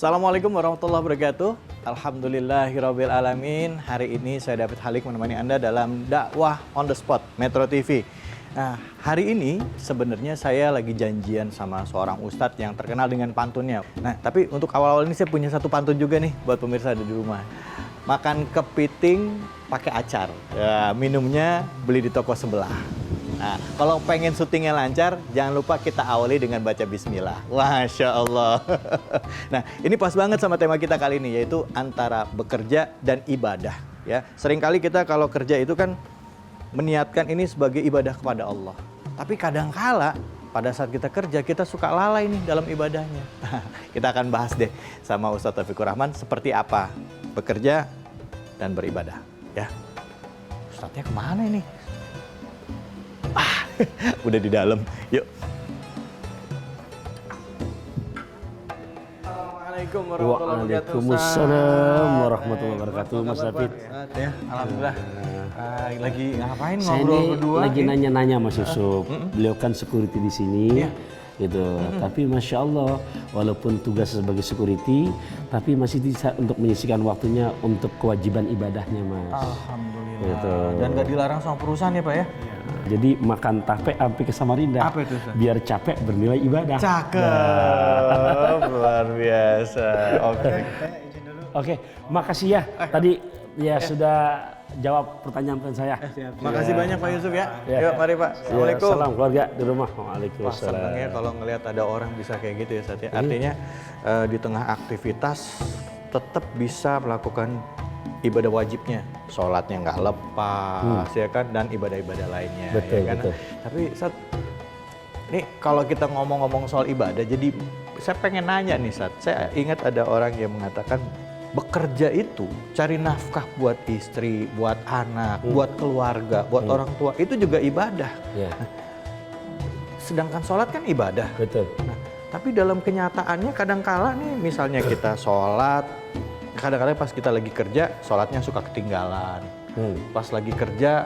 Assalamualaikum warahmatullahi wabarakatuh. Alhamdulillahirabbil alamin. Hari ini saya David Halik menemani Anda dalam dakwah on the spot Metro TV. Nah, hari ini sebenarnya saya lagi janjian sama seorang ustadz yang terkenal dengan pantunnya. Nah, tapi untuk awal-awal ini saya punya satu pantun juga nih buat pemirsa di rumah. Makan kepiting pakai acar. Ya, minumnya beli di toko sebelah. Nah, kalau pengen syutingnya lancar, jangan lupa kita awali dengan baca bismillah. Masya Allah. Nah, ini pas banget sama tema kita kali ini, yaitu antara bekerja dan ibadah. Ya, seringkali kita kalau kerja itu kan meniatkan ini sebagai ibadah kepada Allah. Tapi kadangkala pada saat kita kerja, kita suka lalai nih dalam ibadahnya. Kita akan bahas deh sama Ustadz Taufikur Rahman seperti apa bekerja dan beribadah. Ya, Ustadznya kemana ini? Udah di dalam, yuk. Assalamualaikum warahmatullahi wabarakatuh. Waalaikumsalam warahmatullahi wabarakatuh, Mas David. Ya, alhamdulillah. Lagi ngapain Saya ngobrol ini berdua? lagi nanya-nanya Mas Yusuf. Beliau kan security di sini. Gitu. Tapi Masya Allah, walaupun tugas sebagai security, tapi masih bisa untuk menyisihkan waktunya untuk kewajiban ibadahnya, Mas. Alhamdulillah. Gitu. Dan gak dilarang sama perusahaan ya Pak ya? Jadi makan tape sampai ke Samarinda. Apa itu, Ustaz? Biar capek bernilai ibadah. Cakep, luar biasa. Oke. Oke, makasih ya. Tadi ya sudah jawab pertanyaan saya. Makasih banyak Pak Yusuf ya. Ya. Yuk, mari Pak. Assalamualaikum. Salam keluarga di rumah. Wah, Waalaikumsalam. seneng ya kalau ngelihat ada orang bisa kayak gitu ya Ustaz ya. Artinya di tengah aktivitas tetap bisa melakukan ibadah wajibnya, sholatnya nggak lepas ya kan, dan ibadah-ibadah lainnya. Betul, ya kan? betul. Tapi Ustaz, nih kalau kita ngomong-ngomong soal ibadah, jadi saya pengen nanya nih Ustaz. Saya ingat ada orang yang mengatakan bekerja itu cari nafkah buat istri, buat anak, buat keluarga, buat orang tua, itu juga ibadah. Ya, Sedangkan sholat kan ibadah. betul. Nah, tapi dalam kenyataannya kadangkala nih misalnya kita sholat, kadang-kadang pas kita lagi kerja sholatnya suka ketinggalan. Pas lagi kerja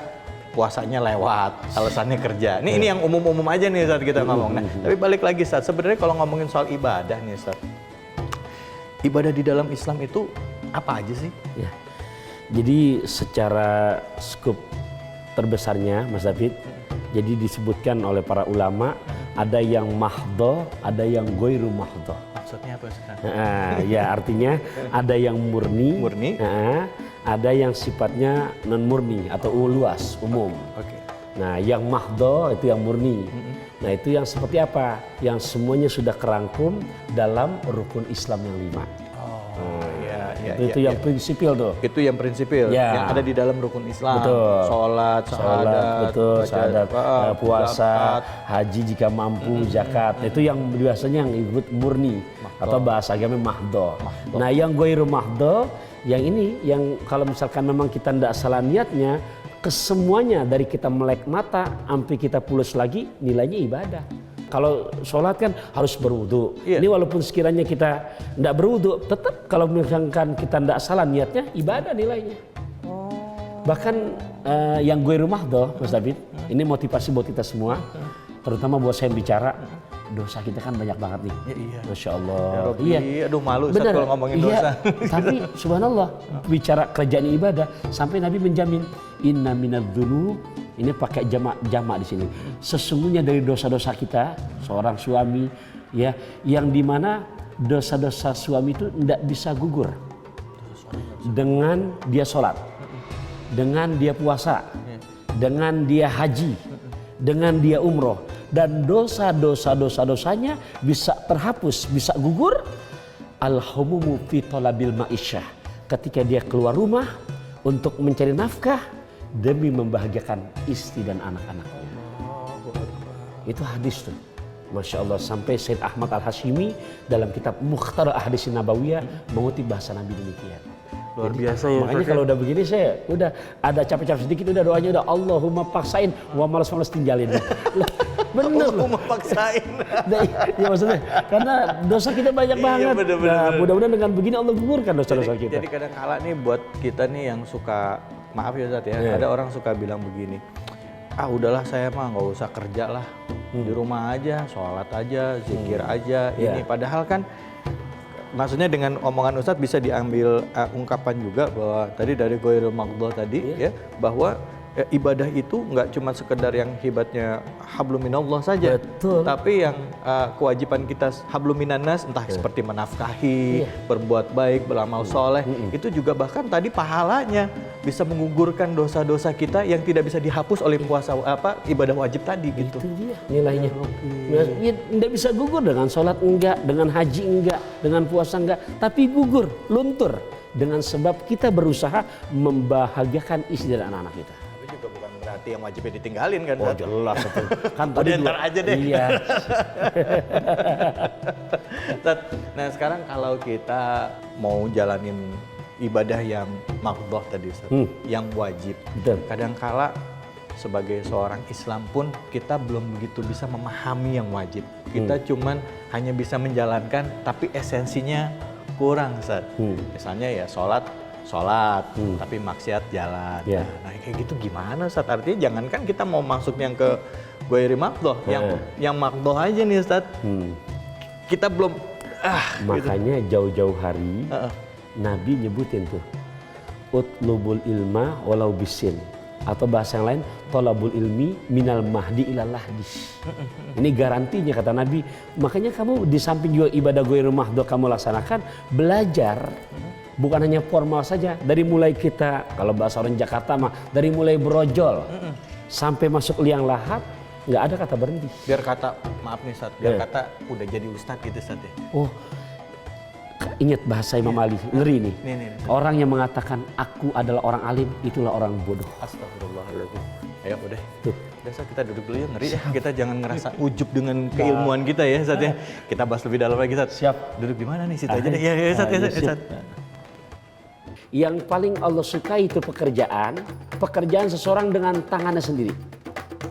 puasanya lewat, alasannya kerja. Ini yang umum-umum aja nih saat kita ngomong. Nah, tapi balik lagi saat sebenarnya kalau ngomongin soal ibadah nih Ustaz. Ibadah di dalam Islam itu apa aja sih? Ya. Jadi secara skup terbesarnya Mas David, jadi disebutkan oleh para ulama ada yang mahdo, ada yang goiru mahdo. Maksudnya apa Ustaz? Ya artinya ada yang murni, ada yang sifatnya non murni atau luas umum. Oke. Nah yang mahdo itu yang murni. Nah itu yang seperti apa? Yang semuanya sudah kerangkum dalam rukun Islam yang 5. Itu yang prinsipil tuh. Itu yang prinsipil, Ya. yang ada di dalam rukun Islam. Betul. Sholat, syahadat, betul, baca syahadat, puasa, zakat. haji jika mampu, zakat. Itu yang biasanya yang ikut murni atau bahasa agama mahdo. Nah, yang goiru mahdo, yang ini yang kalau misalkan memang kita tidak salah niatnya, kesemuanya dari kita melek mata sampai kita pulas lagi nilainya ibadah. Kalau sholat kan harus berwudu. Iya. Ini walaupun sekiranya kita tidak berwudu, tetap kalau misalkan kita tidak salah niatnya ibadah nilainya. Bahkan yang gue rumah doh, Mas David, ini motivasi buat kita semua, terutama buat saya bicara, dosa kita kan banyak banget nih. Ya, iya. Masya Allah. Ya Rabbi, Iya. aduh malu Ustaz kalau ngomongin dosa. Tapi subhanallah, bicara kerjaan ibadah, sampai Nabi menjamin, inna minadz-dzunub, ini pakai jamak di sini. Sesungguhnya dari dosa-dosa kita, seorang suami, ya, yang dimana dosa-dosa suami itu tidak bisa gugur dengan dia sholat, dengan dia puasa, dengan dia haji, dengan dia umroh, dan dosa-dosanya bisa terhapus, bisa gugur. Al-humumu fi talabil ma'isyah, ketika dia keluar rumah untuk mencari nafkah demi membahagiakan istri dan anak-anaknya. Itu hadis tuh. Masya Allah, sampai Sayyid Ahmad Al-Hashimi dalam kitab Mukhtar Ahadits Nabawiyah mengutip bahasa Nabi demikian. Luar biasa ya. Makanya kalau udah begini saya udah ada capek-capek sedikit udah doanya udah Allahumma paksain wa malas-malas tinggalin. Bener. Allahumma paksain. Ya maksudnya karena dosa kita banyak banget. bener. Nah, mudah-mudahan dengan begini Allah gugurkan dosa-dosa kita. Jadi kadang-kala nih buat kita nih yang suka, maaf ya Ustaz ya, ada orang suka bilang begini, udahlah saya mah nggak usah kerja lah, di rumah aja, sholat aja, zikir aja, ini padahal kan maksudnya dengan omongan Ustadz bisa diambil ungkapan juga bahwa tadi dari Ghairil Maghduh tadi ya, bahwa ibadah itu nggak cuma sekedar yang hebatnya hablum minallah saja. Betul. Tapi yang kewajiban kita hablum minannas, entah seperti menafkahi, berbuat baik, beramal soleh, itu juga bahkan tadi pahalanya bisa menggugurkan dosa-dosa kita yang tidak bisa dihapus oleh puasa ibadah wajib tadi gitu. Itu dia nilainya. Ya, tidak bisa gugur dengan sholat enggak, dengan haji enggak, dengan puasa enggak, tapi gugur, luntur dengan sebab kita berusaha membahagiakan istri dan anak-anak kita. Tapi juga bukan berarti yang wajibnya ditinggalin kan? Oh jelas itu. Kan tadi ntar aja deh. Iya. Nah sekarang kalau kita mau jalanin ibadah yang maghduh tadi, yang wajib, betul. Kadangkala sebagai seorang Islam pun kita belum begitu bisa memahami yang wajib. Kita cuman hanya bisa menjalankan, tapi esensinya kurang, Ustaz. Misalnya ya sholat, tapi maksiat jalan. Yeah. Nah kayak gitu gimana, Ustaz? Artinya jangankan kita mau masuk yang ke Ghairil Maghduh, yang maghduh aja nih, Ustaz. Kita belum makanya gitu. Jauh-jauh hari Nabi nyebutin tuh utlubul ilma walau bisin, atau bahasa yang lain tolabul ilmi minal mahdi ilal lahdi. Ini garantinya kata Nabi. Makanya kamu di samping juga ibadah Ghairil Maghduh kamu laksanakan, belajar bukan hanya formal saja. Dari mulai kita, kalau bahasa orang Jakarta mah, dari mulai brojol sampai masuk liang lahat, nggak ada kata berhenti. Biar kata, maaf nih Ustaz, biar kata udah jadi ustadz gitu Ustaz ya. Oh, ingat bahasa Imam Ali, ngeri nih. Orang yang mengatakan aku adalah orang alim, itulah orang bodoh. Astagfirullahaladzim. Ayo udah. Udah Ustaz, kita duduk dulu ya, ngeri ya. Kita jangan ngerasa ujub dengan keilmuan kita ya Ustaz ya. Kita bahas lebih dalam lagi Ustaz. Siap. Duduk di mana nih? Situ aja deh. Ya Ustaz, ya Ustaz. Yang paling Allah sukai itu pekerjaan seseorang dengan tangannya sendiri.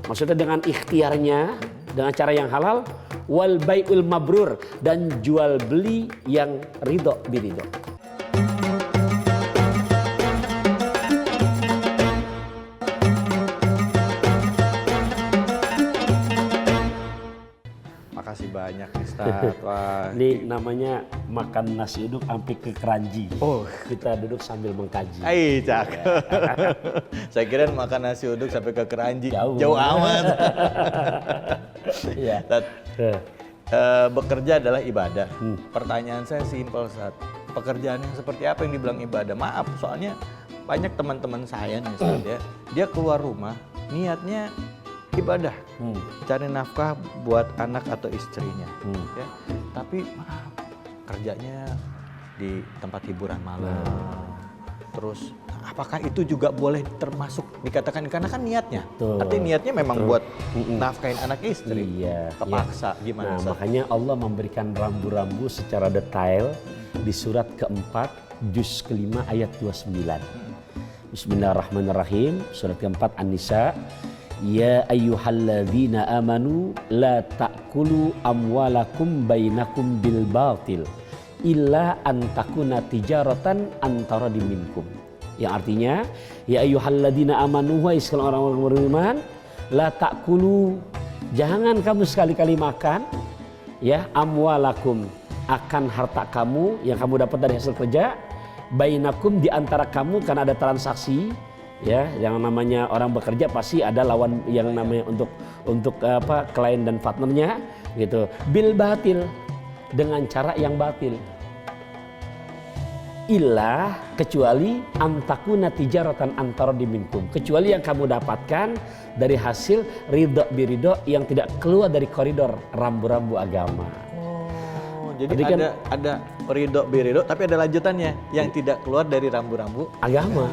Maksudnya dengan ikhtiarnya, dengan cara yang halal, wal bai'ul mabrur, dan jual beli yang ridho biridho. Makasih banyak Ustaz. Wah. Ini namanya makan nasi uduk sampai ke keranji. Oh, kita duduk sambil mengkaji. cakep. Saya kira makan nasi uduk sampai ke keranji. Jauh amat. Iya. Bekerja adalah ibadah. Pertanyaan saya simpel, Ustaz. Pekerjaan yang seperti apa yang dibilang ibadah? Maaf, soalnya banyak teman-teman saya nih, Ustaz ya. Dia keluar rumah, niatnya ibadah, cari nafkah buat anak atau istrinya. Ya. Tapi maaf, kerjanya di tempat hiburan malam. Terus apakah itu juga boleh termasuk dikatakan, karena kan niatnya, artinya niatnya memang buat nafkahin anak istri, kepaksa gimana? Nah, makanya Allah memberikan rambu-rambu secara detail di surat keempat, juz kelima ayat 29. Bismillahirrahmanirrahim, surat keempat An-Nisa. Ya ayyuhalladzina amanu la ta'kulu amwalakum bainakum bil batil illa an takuna tijaratan antara diminkum. Yang artinya, ya ayyuhalladzina amanu, wahai sekalian orang-orang beriman, la ta'kulu, jangan kamu sekali-kali makan ya amwalakum, akan harta kamu yang kamu dapat dari hasil kerja, bainakum, di antara kamu, karena ada transaksi. Ya, yang namanya orang bekerja pasti ada lawan yang namanya untuk klien dan partnernya gitu. Bil batil, dengan cara yang batil. Illa, kecuali antakuna tijaratan antara diminkum, kecuali yang kamu dapatkan dari hasil ridho biridho yang tidak keluar dari koridor rambu-rambu agama. Oh, jadi ada ridho biridho tapi ada lanjutannya yang tidak keluar dari rambu-rambu agama.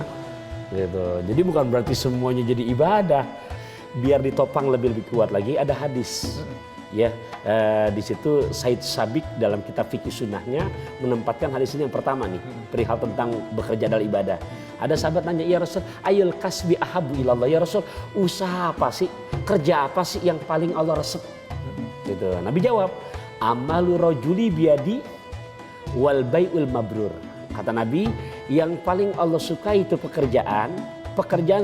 Gitu. Jadi bukan berarti semuanya jadi ibadah. Biar ditopang lebih kuat lagi, ada hadis. Ya, di situ Said Sabik dalam kitab fikih sunnahnya menempatkan hadis ini yang pertama nih, perihal tentang bekerja adalah ibadah. Ada sahabat nanya, ya Rasul, ayul kasbi ahabu ilallah, ya Rasul, usaha apa sih, kerja apa sih yang paling Allah resep? Gitu. Nabi jawab, amalu rajuli biadi wal bai'ul mabrur. Kata Nabi, yang paling Allah sukai itu pekerjaan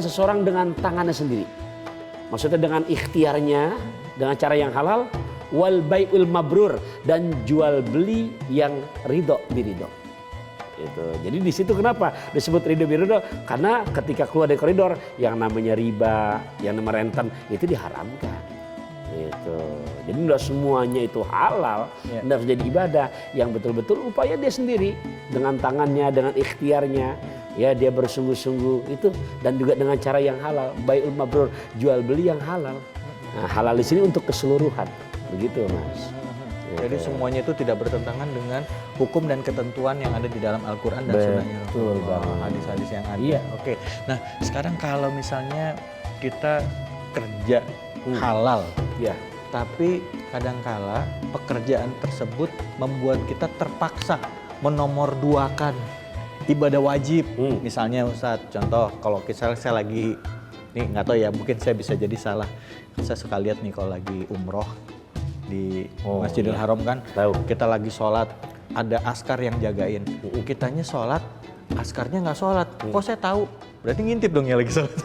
seseorang dengan tangannya sendiri. Maksudnya dengan ikhtiarnya, dengan cara yang halal, wal bai'ul mabrur, dan jual beli yang ridho biridho. Itu. Jadi di situ kenapa disebut ridho biridho? Karena ketika keluar dari koridor yang namanya riba, yang namanya rentenir itu diharamkan. Gitu. Jadi tidak semuanya itu halal, tidak harus jadi ibadah. Yang betul-betul upaya dia sendiri dengan tangannya, dengan ikhtiarnya, ya dia bersungguh-sungguh itu, dan juga dengan cara yang halal, bai'ul mabrur, jual beli yang halal. Nah, halal di sini untuk keseluruhan, begitu Mas. Jadi semuanya itu tidak bertentangan dengan hukum dan ketentuan yang ada di dalam Al-Quran dan Sunnahnya Rasulullah, hadis-hadis yang ada. Iya. Oke. Nah sekarang kalau misalnya kita kerja halal, Ya. tapi kadangkala pekerjaan tersebut membuat kita terpaksa menomorduakan ibadah wajib. Misalnya Ustadz, contoh kalau saya lagi, nih nggak tahu ya, mungkin saya bisa jadi salah. Saya suka lihat nih kalau lagi umroh di Masjidil Haram kan, kita lagi sholat, ada askar yang jagain. Kitanya sholat, askarnya nggak sholat. Kok saya tahu? Berarti ngintip dong ya lagi sholat.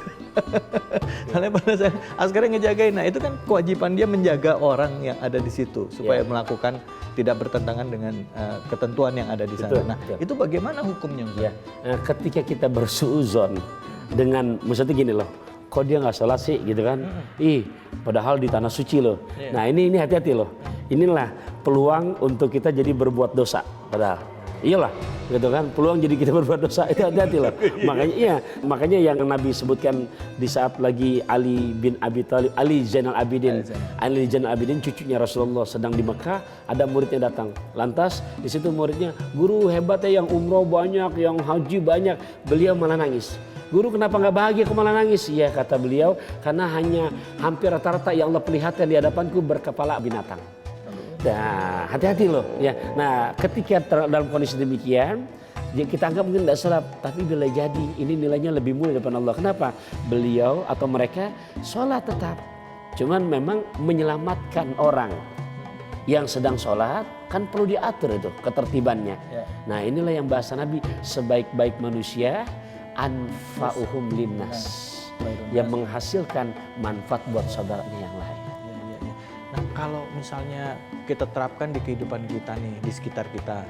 Soalnya pada saat askarnya ngejagain, nah itu kan kewajiban dia menjaga orang yang ada di situ supaya melakukan tidak bertentangan dengan ketentuan yang ada di sana. Nah itu bagaimana hukumnya? Ya. Nah, ketika kita bersuuzon dengan, maksudnya gini loh, kok dia nggak sholat sih gitu kan? Padahal di tanah suci loh. Nah ini hati-hati loh. Inilah peluang untuk kita jadi berbuat dosa. Padahal, iyalah, gitu kan? Peluang jadi kita berbuat dosa itu hati-hati loh. Makanya yang Nabi sebutkan di saat lagi Ali bin Abi Thalib, Ali Zainal Abidin, cucunya Rasulullah sedang di Mekah, ada muridnya datang. Lantas di situ muridnya, guru hebat ya, yang umroh banyak, yang haji banyak. Beliau malah nangis. Guru kenapa nggak bahagia, kok malah nangis? Ya kata beliau, karena hanya hampir rata-rata yang Allah perlihatkan di hadapanku berkepala binatang. Nah hati-hati loh ya. Nah ketika dalam kondisi demikian, ya kita anggap mungkin tidak sholat, tapi bila jadi ini nilainya lebih mulia daripada Allah. Kenapa? Beliau atau mereka sholat tetap, cuman memang menyelamatkan orang yang sedang sholat kan perlu diatur itu ketertibannya. Nah inilah yang bahasa Nabi, sebaik-baik manusia anfa'uhum linnas, yang menghasilkan manfaat buat saudaranya yang lain. Nah kalau misalnya kita terapkan di kehidupan kita nih, di sekitar kita,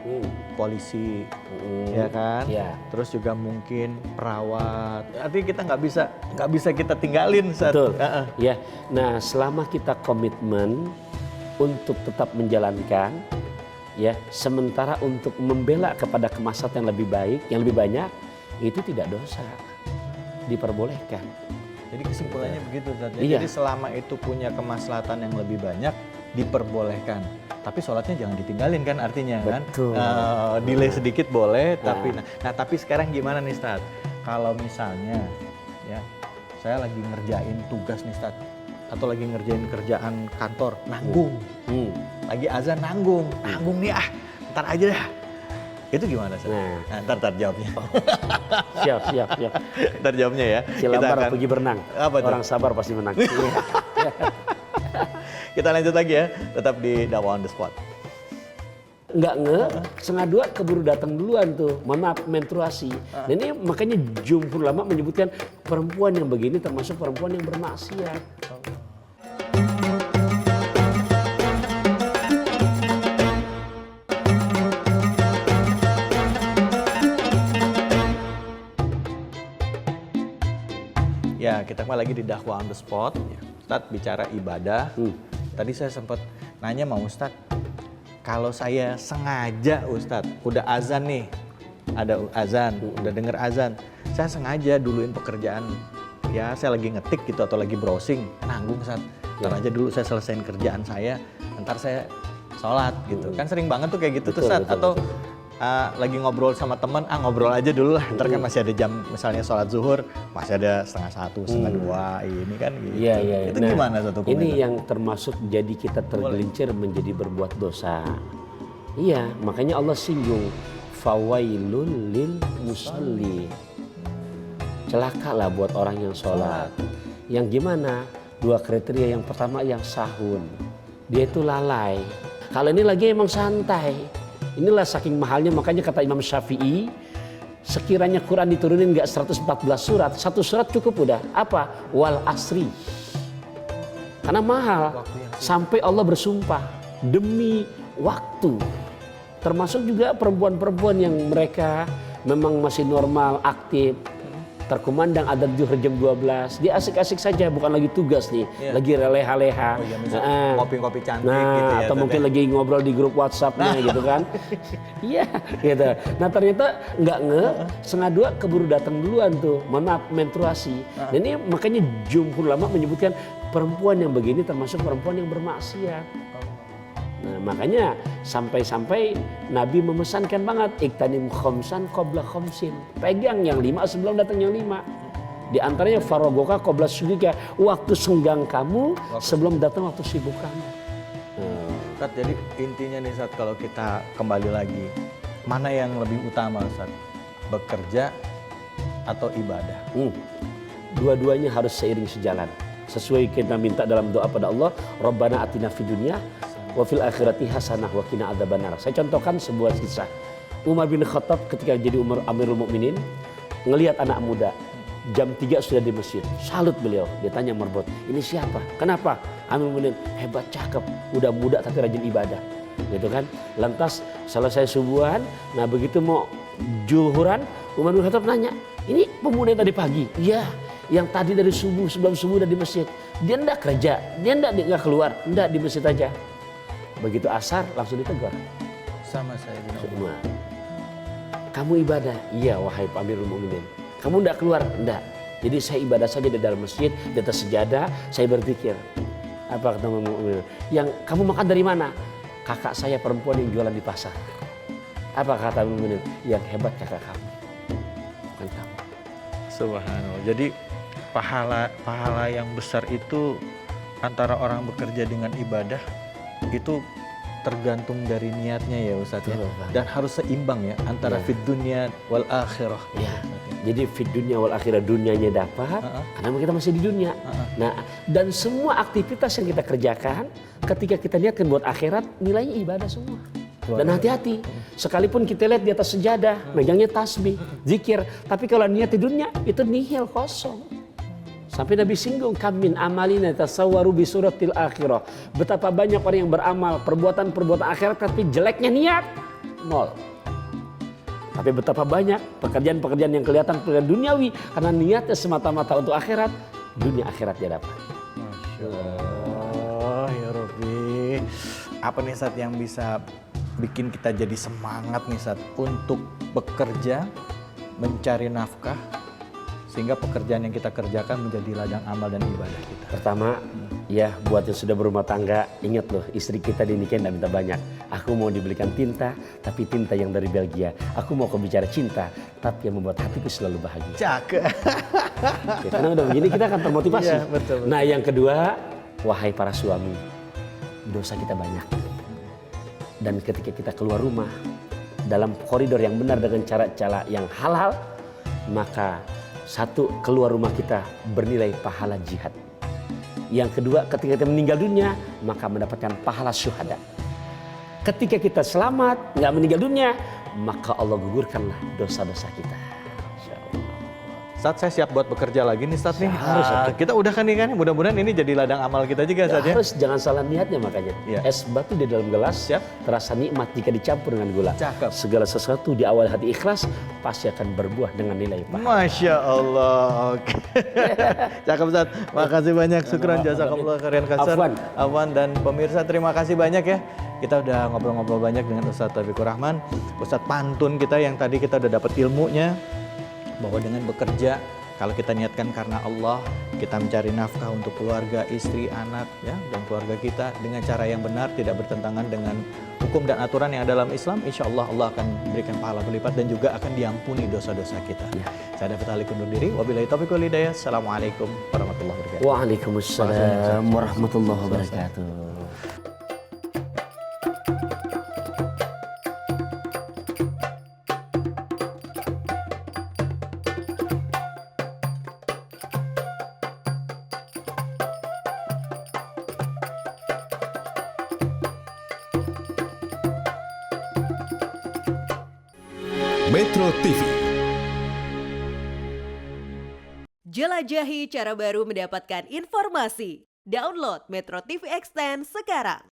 polisi, ya kan, terus juga mungkin perawat, artinya kita nggak bisa kita tinggalin saat. Betul. Ya. Nah selama kita komitmen untuk tetap menjalankan, ya, sementara untuk membela kepada kemaslahatan yang lebih baik, yang lebih banyak, itu tidak dosa, diperbolehkan. Jadi kesimpulannya begitu, Ustaz. Jadi selama itu punya kemaslahatan yang lebih banyak, diperbolehkan. Tapi sholatnya jangan ditinggalin kan, artinya. Betul. Kan. Delay sedikit boleh, tapi tapi sekarang gimana nih, Ustaz? Kalau misalnya ya saya lagi ngerjain tugas nih, Ustaz, atau lagi ngerjain kerjaan kantor, nanggung. Lagi azan nanggung nih, ntar aja dah. Itu gimana sih? Nah, ntar jawabnya. Siap. Ntar jawabnya ya. Si lambar pergi berenang. Orang sabar pasti menang. Kita lanjut lagi ya, tetap di Dakwah on the Spot. Setengah dua keburu datang duluan tuh. Mohon maaf, menstruasi. Nah ini makanya jumhur ulama menyebutkan perempuan yang begini termasuk perempuan yang bermaksiat. Ya, kita kembali lagi di Dakwah on the Spot. Ustadz bicara ibadah. Tadi saya sempat nanya sama Ustadz, kalau saya sengaja Ustadz, udah azan nih, ada azan, udah denger azan, saya sengaja duluin pekerjaan. Ya, saya lagi ngetik gitu atau lagi browsing, nanggung Ustadz. Ntar aja dulu saya selesaiin kerjaan saya, ntar saya sholat gitu. Kan sering banget tuh kayak gitu tuh Ustadz. Atau lagi ngobrol sama teman, ngobrol aja dulu lah, ntar kan masih ada jam, misalnya sholat zuhur, masih ada 1:30, 1:30, ini kan gitu. Iya. Itu gimana satu komentar? Ini yang termasuk jadi kita tergelincir menjadi berbuat dosa. Iya, makanya Allah singgung, fawailul lil musalli. Celakalah buat orang yang sholat. Yang gimana? Dua kriteria, yang pertama yang sahun. Dia itu lalai. Kalau ini lagi emang santai. Inilah saking mahalnya, makanya kata Imam Syafi'i, sekiranya Quran diturunin nggak 114 surat, satu surat cukup udah. Apa? Wal asri. Karena mahal. Sampai Allah bersumpah demi waktu. Termasuk juga perempuan-perempuan yang mereka memang masih normal, aktif. Terkumandang adzan zuhur jam 12. Dia asik-asik saja, bukan lagi tugas nih. Lagi leha-leha. Oh iya, misalnya kopi-kopi cantik gitu ya. Atau mungkin lagi ngobrol di grup WhatsApp-nya gitu kan. Iya, gitu. Nah ternyata nggak setengah 2 keburu datang duluan tuh. Mohon maaf, menstruasi. Dan ini makanya jumhur ulama menyebutkan perempuan yang begini termasuk perempuan yang bermaksiat. Nah, makanya sampai-sampai Nabi memesankan banget iktanim khomsan qabla khomsin. Pegang yang 5 sebelum datang yang 5. Di antaranya farogoka qabla sugika, waktu senggang kamu sebelum datang waktu sibuk kamu. Ustaz, jadi intinya nih Ustaz, kalau kita kembali lagi, mana yang lebih utama Ustaz? Bekerja atau ibadah? Dua-duanya harus seiring sejalan. Sesuai kita minta dalam doa pada Allah, Rabbana atina fid dunya wa fil akhirati hasanah wa qina adzabannar. Saya contohkan sebuah kisah. Umar bin Khattab ketika jadi Amirul Mukminin ngelihat anak muda jam 3 sudah di masjid. Salut beliau. Dia tanya Marbot, "Ini siapa? Kenapa?" Amirul Mukminin, "Hebat, cakep, udah muda tapi rajin ibadah." Gitu kan? Lantas selesai subuhan, nah begitu mau zuhuran, Umar bin Khattab nanya, "Ini pemuda yang tadi pagi?" "Iya, yang tadi dari subuh, sebelum subuh udah di masjid." "Dia enggak kerja, dia enggak keluar, enggak di masjid aja." Begitu asar langsung ditegur. Sama saya juga. Semua. "Kamu ibadah?" "Iya wahai Amirul Mukminin." "Kamu enggak keluar?" "Enggak." "Jadi saya ibadah saja di dalam masjid, di atas sejadah, saya berzikir." Apa kata Amirul Mukminin? "Yang kamu makan dari mana?" "Kakak saya perempuan yang jualan di pasar." Apa kata Amirul Mukminin? "Yang hebat kakak kamu, bukan kamu." Subhanallah. Jadi pahala yang besar itu antara orang bekerja dengan ibadah itu tergantung dari niatnya ya Ustaz ya. Dan harus seimbang ya antara fid dunya wal akhirah. Ya. Jadi fid dunya wal akhirah, dunianya dapat karena kita masih di dunia. Nah, dan semua aktivitas yang kita kerjakan ketika kita niatkan buat akhirat nilainya ibadah semua. Dan hati-hati, sekalipun kita lihat di atas sejadah, megangnya tasbih, zikir, tapi kalau niat di dunia itu nihil, kosong. Sampai Nabi singgung, kam min amalina tasawwaru bi suratil akhirah. Betapa banyak orang yang beramal perbuatan-perbuatan akhirat tapi jeleknya niat, nol. Tapi betapa banyak pekerjaan-pekerjaan yang kelihatan pekerjaan duniawi karena niatnya semata-mata untuk akhirat, dunia akhirat dia dapat. Masya Allah, ya Rabbi. Apa nih Ustaz yang bisa bikin kita jadi semangat nih Ustaz untuk bekerja, mencari nafkah, sehingga pekerjaan yang kita kerjakan menjadi ladang amal dan ibadah kita? Pertama, ya buat yang sudah berumah tangga, ingat loh, istri kita dinikahin tidak minta banyak. Aku mau dibelikan tinta, tapi tinta yang dari Belgia. Aku mau kau bicara cinta, tapi yang membuat hatiku selalu bahagia. Cakep. Ya, karena udah begini kita akan termotivasi. Iya, betul. Nah yang kedua, wahai para suami, dosa kita banyak. Dan ketika kita keluar rumah, dalam koridor yang benar dengan cara-cara yang halal, maka satu, keluar rumah kita bernilai pahala jihad. Yang kedua, ketika kita meninggal dunia, maka mendapatkan pahala syuhada. Ketika kita selamat, nggak meninggal dunia, maka Allah gugurkanlah dosa-dosa kita. Ustaz, saya siap buat bekerja lagi nih Ustaz nih. Harus. Kita udah kan nih kan, mudah-mudahan ini jadi ladang amal kita juga Ustaz ya. Harus, jangan salah niatnya makanya. Ya. Es batu di dalam gelas, Siap. terasa nikmat jika dicampur dengan gula. Cakep. Segala sesuatu di awal hati ikhlas, pasti akan berbuah dengan nilai pahala. Masya Allah. Oke. Cakep Ustaz. Makasih banyak. Syukran jazakallah khairan kasar. Afwan dan pemirsa, terima kasih banyak ya. Kita udah ngobrol-ngobrol banyak dengan Ustaz Taufikur Rahman, Ustadz pantun kita yang tadi kita udah dapat ilmunya bahwa dengan bekerja, kalau kita niatkan karena Allah, kita mencari nafkah untuk keluarga, istri, anak, ya, dan keluarga kita dengan cara yang benar, tidak bertentangan dengan hukum dan aturan yang ada dalam Islam, insya Allah Allah akan berikan pahala berlipat dan juga akan diampuni dosa-dosa kita. Ya. Saya David Halik undur diri. Wabillahi taufiq wal hidayah. Assalamualaikum warahmatullahi wabarakatuh. Waalaikumsalam warahmatullahi wabarakatuh. Metro TV. Jelajahi cara baru mendapatkan informasi. Download Metro TV Extend sekarang.